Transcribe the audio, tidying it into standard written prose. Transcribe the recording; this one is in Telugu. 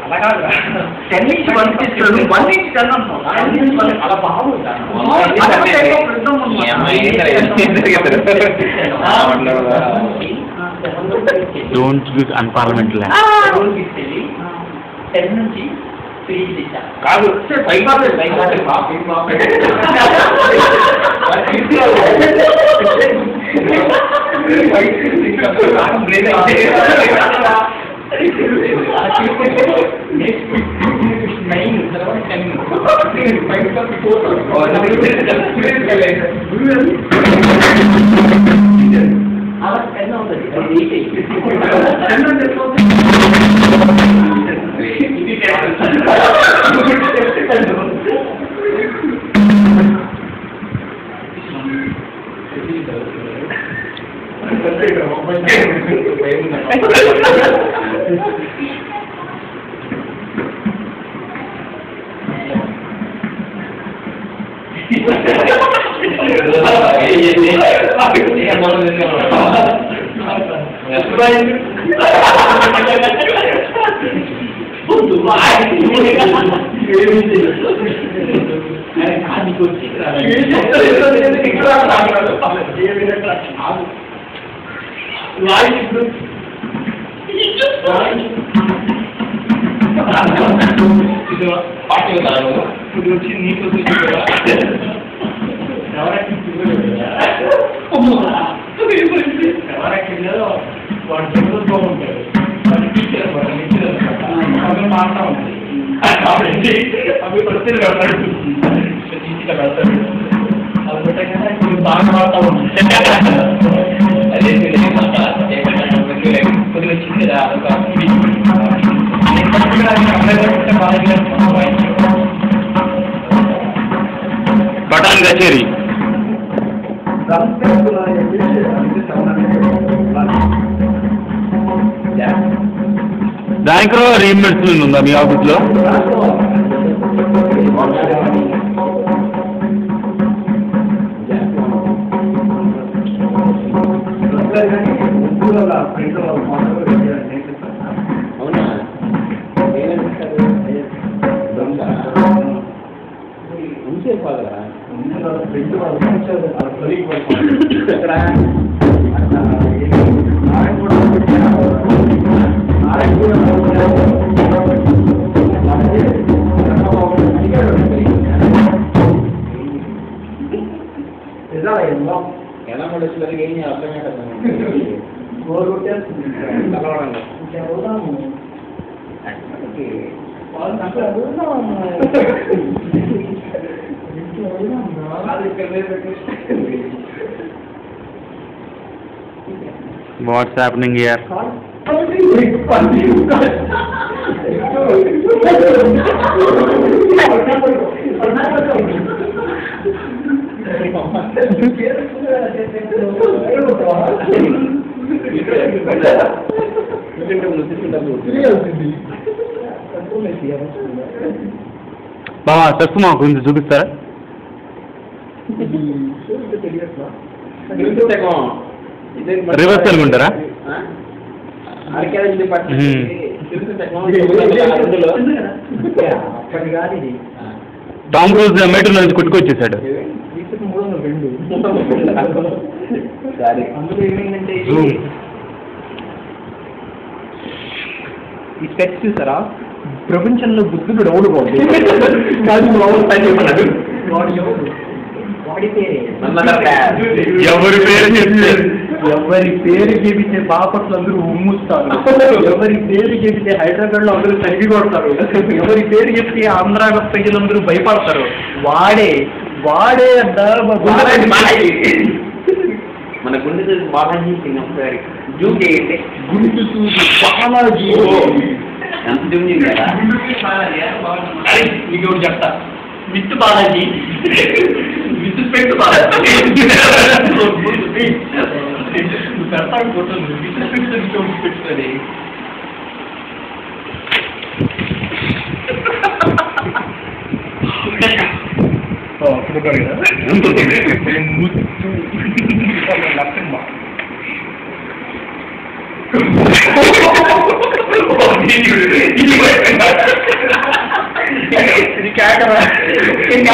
అలా కాదు 10 నుంచి 1 తీసుకున్నాడు 1 నుంచి 10 అంటున్నావు అలా బాగుందా డోంట్ యూజ్ అన్పార్లమెంటరీ 10 నుంచి 3 తీసా కాదు బటన్ కచేరీ దానికి రీఇంబర్స్మెంట్ ఉందా మీ ఆఫీస్లో? What's happening here? బావా చెప్పు మా గురించి చూపిస్తారా? రివర్స్ అనుకుంటారా? టామ్ క్రూజ్ మెట్రో నుంచి కొట్టుకొచ్చేసాడు. ఈ స్పెక్స్ చూసారా? ప్రపంచంలో బుద్ధుడు ఎవడు ఎవరి పేరు చెబితే బాపట్లు అందరూ ఉమ్ముస్తారు, ఎవరి పేరు చెబితే హైదరాబాద్ లో అందరూ తరిగి కొడతారు, ఎవరి పేరు చెప్తే ఆంధ్ర ప్రజలందరూ భయపడతారు. వాడే మన గుండె బాలాజీ జూమ్ చేయండి. గుండు చూసి బాలాజీ ఎంత జూమ్ చేయాలా? మీకు ఎవరు చెప్తా? With Balaji with SPECT Balaji పెడతాడు ఫోటోలు విత్ స్పెక్ట్ పెట్టుతుంది. ఫోటో కదా ఇది కేకరా ఎంత